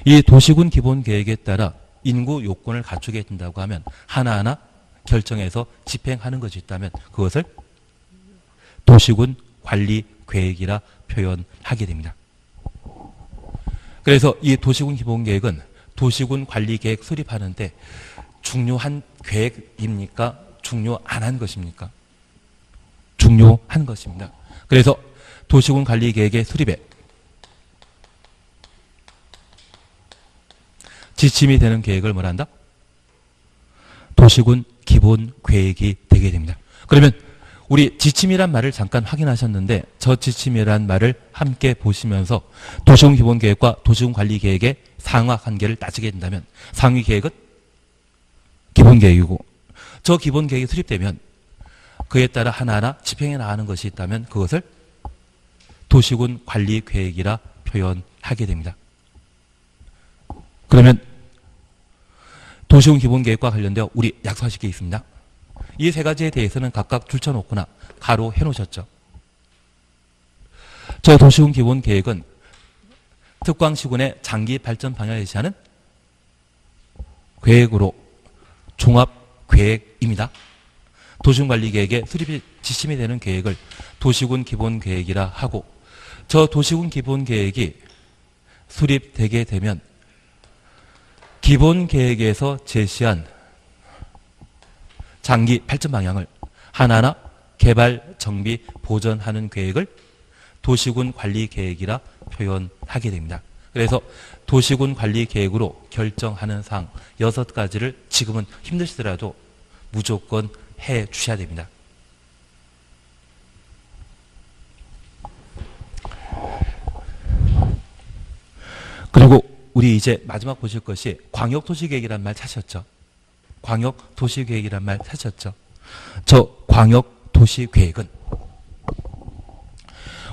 S1: 이 도시군 기본계획에 따라 인구 요건을 갖추게 된다고 하면 하나하나 결정해서 집행하는 것이 있다면 그것을 도시군 관리계획이라 표현하게 됩니다. 그래서 이 도시군 기본계획은 도시군 관리계획 수립하는데 중요한 계획입니까? 중요 안 한 것입니까? 중요한 것입니다. 그래서 도시군 관리계획의 수립에 지침이 되는 계획을 뭐란다? 도시군 기본계획이 되게 됩니다. 그러면 우리 지침이란 말을 잠깐 확인하셨는데 저 지침이란 말을 함께 보시면서 도시군 기본계획과 도시군 관리계획의 상하 관계를 따지게 된다면 상위 계획은 기본계획이고 저 기본계획이 수립되면 그에 따라 하나하나 집행해 나가는 것이 있다면 그것을 도시군 관리계획이라 표현하게 됩니다. 그러면 도시군 기본계획과 관련되어 우리 약속하실 게 있습니다. 이 세 가지에 대해서는 각각 줄쳐놓거나 가로 해놓으셨죠. 저 도시군 기본계획은 특광시군의 장기 발전 방향을 제시하는 계획으로 종합계획입니다. 도시군관리계획의 수립이 지침이 되는 계획을 도시군 기본계획이라 하고 저 도시군 기본계획이 수립되게 되면 기본계획에서 제시한 장기 발전 방향을 하나하나 개발, 정비, 보전하는 계획을 도시군 관리계획이라 표현하게 됩니다. 그래서 도시군 관리계획으로 결정하는 사항 6가지를 지금은 힘드시더라도 무조건 해 주셔야 됩니다. 그리고 우리 이제 마지막 보실 것이 광역도시계획이란 말 찾으셨죠? 광역도시계획이란 말 찾으셨죠? 저 광역도시계획은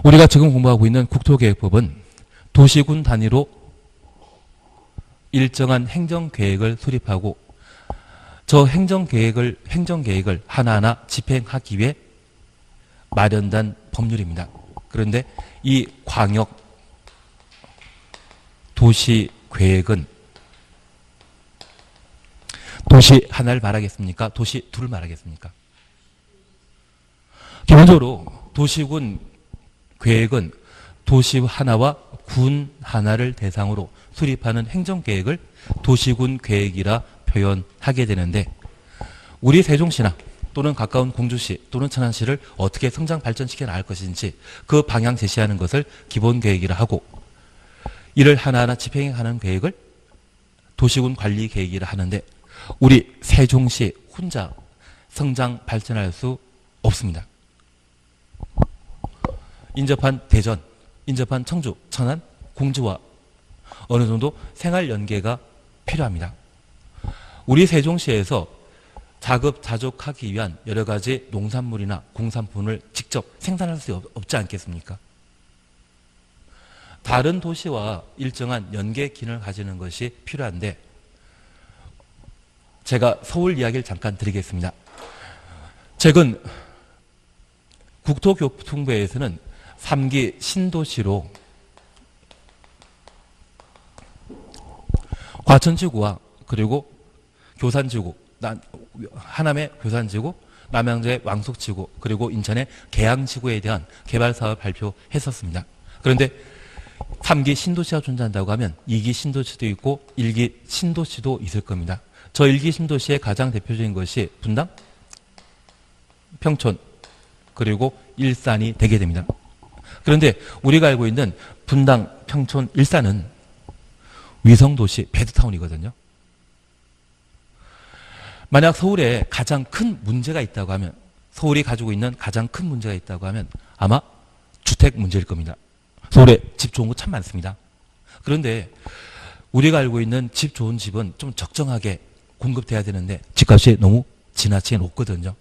S1: 우리가 지금 공부하고 있는 국토계획법은 도시군 단위로 일정한 행정계획을 수립하고 저 행정계획을 하나하나 집행하기 위해 마련된 법률입니다. 그런데 이 광역 도시계획은 도시 하나를 말하겠습니까? 도시 둘을 말하겠습니까? 기본적으로 도시군 계획은 도시 하나와 군 하나를 대상으로 수립하는 행정계획을 도시군 계획이라 표현하게 되는데 우리 세종시나 또는 가까운 공주시 또는 천안시를 어떻게 성장 발전시켜 나갈 것인지 그 방향 제시하는 것을 기본계획이라 하고 이를 하나하나 집행하는 계획을 도시군 관리계획이라 하는데 우리 세종시 혼자 성장 발전할 수 없습니다. 인접한 대전, 인접한 청주, 천안, 공주와 어느 정도 생활 연계가 필요합니다. 우리 세종시에서 자급자족하기 위한 여러 가지 농산물이나 공산품을 직접 생산할 수 없지 않겠습니까? 다른 도시와 일정한 연계 기능을 가지는 것이 필요한데 제가 서울 이야기를 잠깐 드리겠습니다. 최근 국토교통부에서는 3기 신도시로 과천지구와 그리고 교산지구, 하남의 교산지구, 남양주의 왕숙지구, 그리고 인천의 계양지구에 대한 개발사업을 발표했었습니다. 그런데 3기 신도시가 존재한다고 하면 2기 신도시도 있고 1기 신도시도 있을 겁니다. 저 1기 신도시의 가장 대표적인 것이 분당, 평촌, 그리고 일산이 되게 됩니다. 그런데 우리가 알고 있는 분당, 평촌, 일산은 위성도시, 베드타운이거든요. 만약 서울에 가장 큰 문제가 있다고 하면, 서울이 가지고 있는 가장 큰 문제가 있다고 하면 아마 주택 문제일 겁니다. 서울에 집 좋은 곳 참 많습니다. 그런데 우리가 알고 있는 집 좋은 집은 좀 적정하게 공급돼야 되는데 집값이 너무 지나치게 높거든요.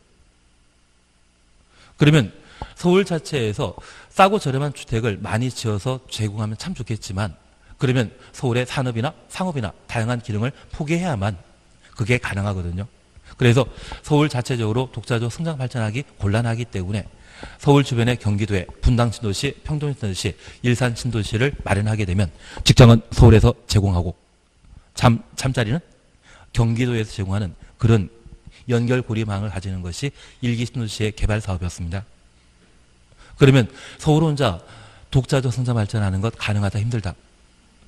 S1: 그러면 서울 자체에서 싸고 저렴한 주택을 많이 지어서 제공하면 참 좋겠지만 그러면 서울의 산업이나 상업이나 다양한 기능을 포기해야만 그게 가능하거든요. 그래서 서울 자체적으로 독자적 성장 발전하기 곤란하기 때문에 서울 주변의 경기도에 분당 신도시, 평동 신도시, 일산 신도시를 마련하게 되면 직장은 서울에서 제공하고 잠자리는 경기도에서 제공하는 그런 연결고리망을 가지는 것이 1기 신도시의 개발 사업이었습니다. 그러면 서울 혼자 독자적 성장 발전하는 것 가능하다 힘들다.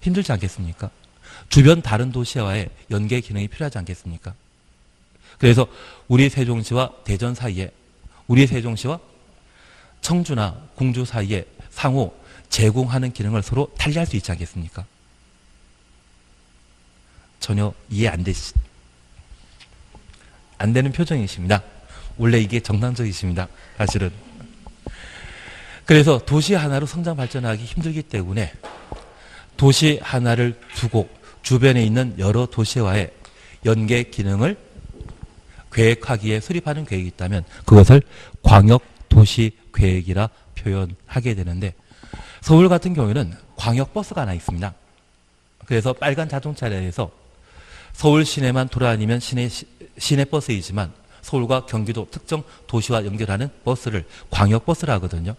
S1: 힘들지 않겠습니까? 주변 다른 도시와의 연계 기능이 필요하지 않겠습니까? 그래서 우리 세종시와 대전 사이에 우리 세종시와 청주나 공주 사이에 상호 제공하는 기능을 서로 달리할 수 있지 않겠습니까? 전혀 이해 안 되는 표정이십니다. 원래 이게 정상적이십니다. 사실은. 그래서 도시 하나로 성장 발전하기 힘들기 때문에 도시 하나를 두고 주변에 있는 여러 도시와의 연계 기능을 계획하기에 수립하는 계획이 있다면 그것을 광역도시계획이라 표현하게 되는데 서울 같은 경우에는 광역버스가 하나 있습니다. 그래서 빨간 자동차에서 서울 시내만 돌아다니면 시내버스이지만 서울과 경기도 특정 도시와 연결하는 버스를 광역버스라 하거든요.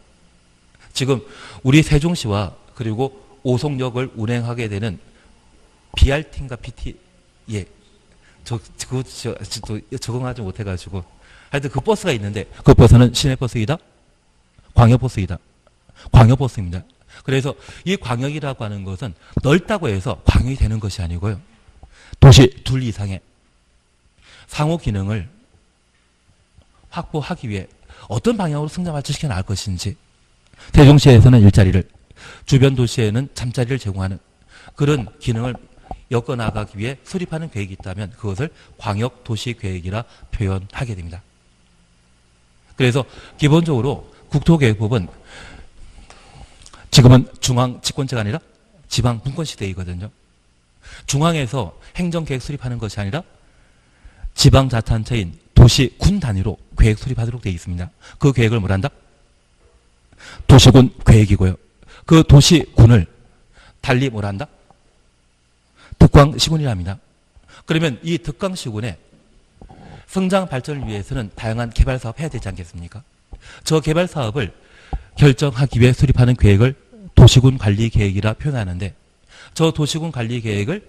S1: 지금 우리 세종시와 그리고 오송역을 운행하게 되는 BRT인가 PT, 예. 그거 적응하지 못해가지고. 하여튼 그 버스가 있는데 그 버스는 시내버스이다? 광역버스이다. 광역버스입니다. 그래서 이 광역이라고 하는 것은 넓다고 해서 광역이 되는 것이 아니고요. 도시 둘 이상의 상호 기능을 확보하기 위해 어떤 방향으로 성장 발전시켜 나갈 것인지 세종시에서는 일자리를 주변 도시에는 잠자리를 제공하는 그런 기능을 엮어나가기 위해 수립하는 계획이 있다면 그것을 광역도시계획이라 표현하게 됩니다. 그래서 기본적으로 국토계획법은 지금은 중앙 집권제가 아니라 지방 분권 시대이거든요. 중앙에서 행정계획 수립하는 것이 아니라 지방자치단체인 도시, 군 단위로 계획 수립하도록 되어 있습니다. 그 계획을 뭐란다? 도시군 계획이고요. 그 도시군을 달리 뭐란다? 득광시군이랍니다. 그러면 이 득광시군의 성장 발전을 위해서는 다양한 개발 사업 해야 되지 않겠습니까? 저 개발 사업을 결정하기 위해 수립하는 계획을 도시군 관리 계획이라 표현하는데 저 도시군 관리 계획을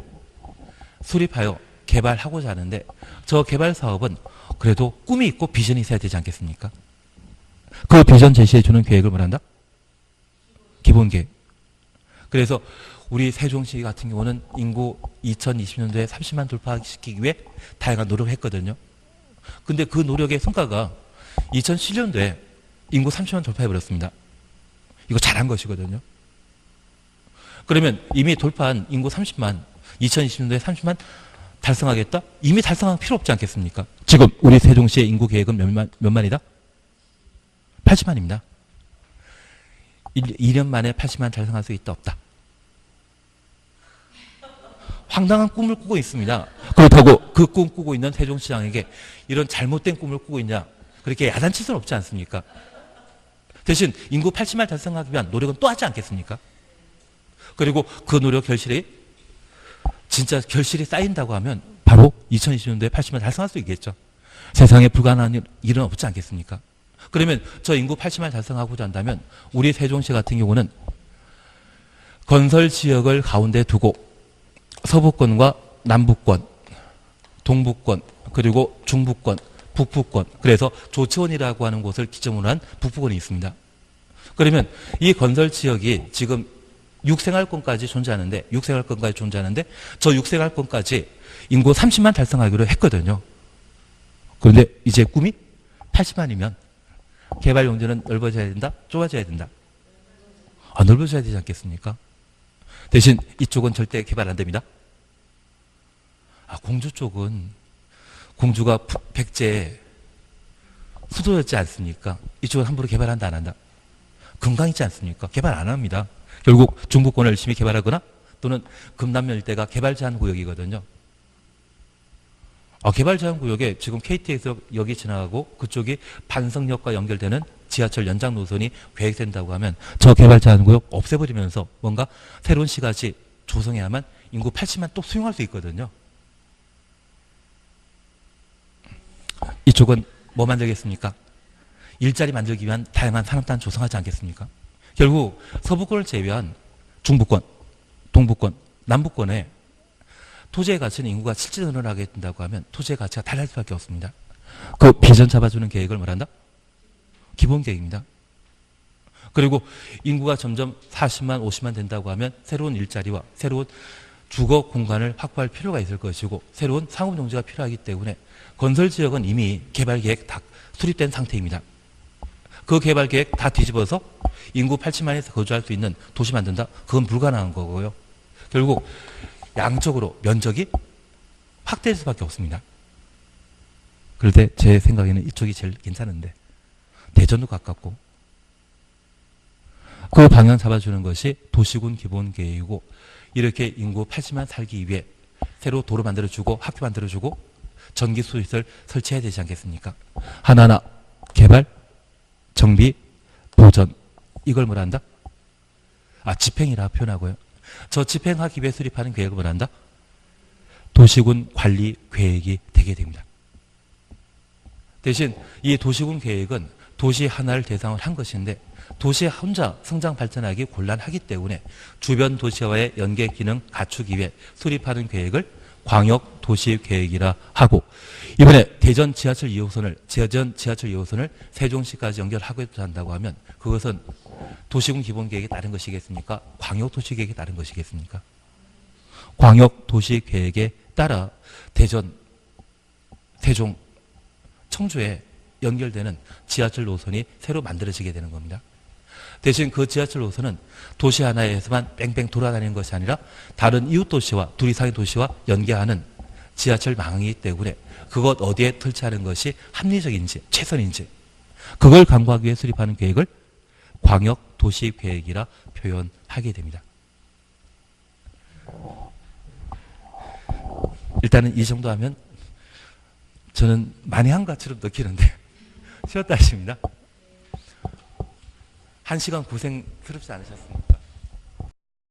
S1: 수립하여 개발하고자 하는데 저 개발 사업은 그래도 꿈이 있고 비전이 있어야 되지 않겠습니까? 그 비전 제시해 주는 계획을 뭐란다? 기본계획. 그래서 우리 세종시 같은 경우는 인구 2020년도에 30만 돌파시키기 위해 다양한 노력을 했거든요. 근데 그 노력의 성과가 2007년도에 인구 30만 돌파해버렸습니다. 이거 잘한 것이거든요. 그러면 이미 돌파한 인구 30만, 2020년도에 30만 달성하겠다? 이미 달성할 필요 없지 않겠습니까? 지금 우리 세종시의 인구 계획은 몇 만이다? 80만입니다. 1년 만에 80만 달성할 수 있다 없다. 황당한 꿈을 꾸고 있습니다. 그렇다고 그 꿈 꾸고 있는 세종시장에게 이런 잘못된 꿈을 꾸고 있냐, 그렇게 야단칠 수는 없지 않습니까? 대신 인구 80만 달성하기 위한 노력은 또 하지 않겠습니까? 그리고 그 노력 결실이 진짜 결실이 쌓인다고 하면 바로 2020년도에 80만 달성할 수 있겠죠. 세상에 불가능한 일은 없지 않겠습니까? 그러면 저 인구 80만 달성하고자 한다면 우리 세종시 같은 경우는 건설 지역을 가운데 두고 서부권과 남부권, 동부권, 그리고 중부권, 북부권, 그래서 조치원이라고 하는 곳을 기점으로 한 북부권이 있습니다. 그러면 이 건설 지역이 지금 6생활권까지 존재하는데 저 6생활권까지 인구 30만 달성하기로 했거든요. 그런데 이제 꿈이 80만이면 개발 용지는 넓어져야 된다? 좁아져야 된다? 넓어져야 되지 않겠습니까? 대신 이쪽은 절대 개발 안 됩니다. 공주 쪽은 공주가 백제 수도였지 않습니까? 이쪽은 함부로 개발한다 안 한다? 금강 있지 않습니까? 개발 안 합니다. 결국 중부권을 열심히 개발하거나 또는 금남면 일대가 개발 제한 구역이거든요. 개발 제한 구역에 지금 KTX 역이 지나가고 그쪽이 반성역과 연결되는 지하철 연장 노선이 계획된다고 하면 저 개발 제한 구역 없애버리면서 뭔가 새로운 시가지 조성해야만 인구 80만 또 수용할 수 있거든요. 이쪽은 뭐 만들겠습니까? 일자리 만들기 위한 다양한 산업단 조성하지 않겠습니까? 결국 서부권을 제외한 중부권, 동부권, 남부권에 토지의 가치는 인구가 실제 늘어나게 된다고 하면 토지의 가치가 달라질 수밖에 없습니다. 그 비전 잡아주는 계획을 뭐란다? 기본 계획입니다. 그리고 인구가 점점 40만, 50만 된다고 하면 새로운 일자리와 새로운 주거 공간을 확보할 필요가 있을 것이고 새로운 상업 용지가 필요하기 때문에 건설 지역은 이미 개발 계획 다 수립된 상태입니다. 그 개발 계획 다 뒤집어서 인구 80만에서 거주할 수 있는 도시 만든다? 그건 불가능한 거고요. 결국 양적으로 면적이 확대될 수밖에 없습니다. 그럴 때 제 생각에는 이쪽이 제일 괜찮은데 대전도 가깝고 그 방향 잡아주는 것이 도시군 기본계획이고 이렇게 인구 80만 살기 위해 새로 도로 만들어주고 학교 만들어주고 전기수시설 설치해야 되지 않겠습니까? 하나하나 개발, 정비, 보전 이걸 뭐란다? 집행이라 표현하고요. 저 집행하기 위해 수립하는 계획을 뭐란다? 도시군 관리 계획이 되게 됩니다. 대신 이 도시군 계획은 도시 하나를 대상으로 한 것인데 도시 혼자 성장 발전하기 곤란하기 때문에 주변 도시와의 연계 기능 갖추기 위해 수립하는 계획을 광역 도시 계획이라 하고 이번에 대전 지하철 2호선을 세종시까지 연결하고자 한다고 하면 그것은 도시군 기본 계획에 따른 것이겠습니까? 광역 도시 계획에 따른 것이겠습니까? 광역 도시 계획에 따라 대전, 세종, 청주에 연결되는 지하철 노선이 새로 만들어지게 되는 겁니다. 대신 그 지하철 노선은 도시 하나에서만 뺑뺑 돌아다니는 것이 아니라 다른 이웃 도시와 둘 이상의 도시와 연계하는 지하철 망이기 때문에 그것 어디에 설치하는 것이 합리적인지 최선인지 그걸 강구하기 위해 수립하는 계획을 광역 도시 계획이라 표현하게 됩니다. 일단은 이 정도 하면 저는 많이 한 것처럼 느끼는데 쉬었다 하십니다. 1시간 고생스럽지 않으셨습니까?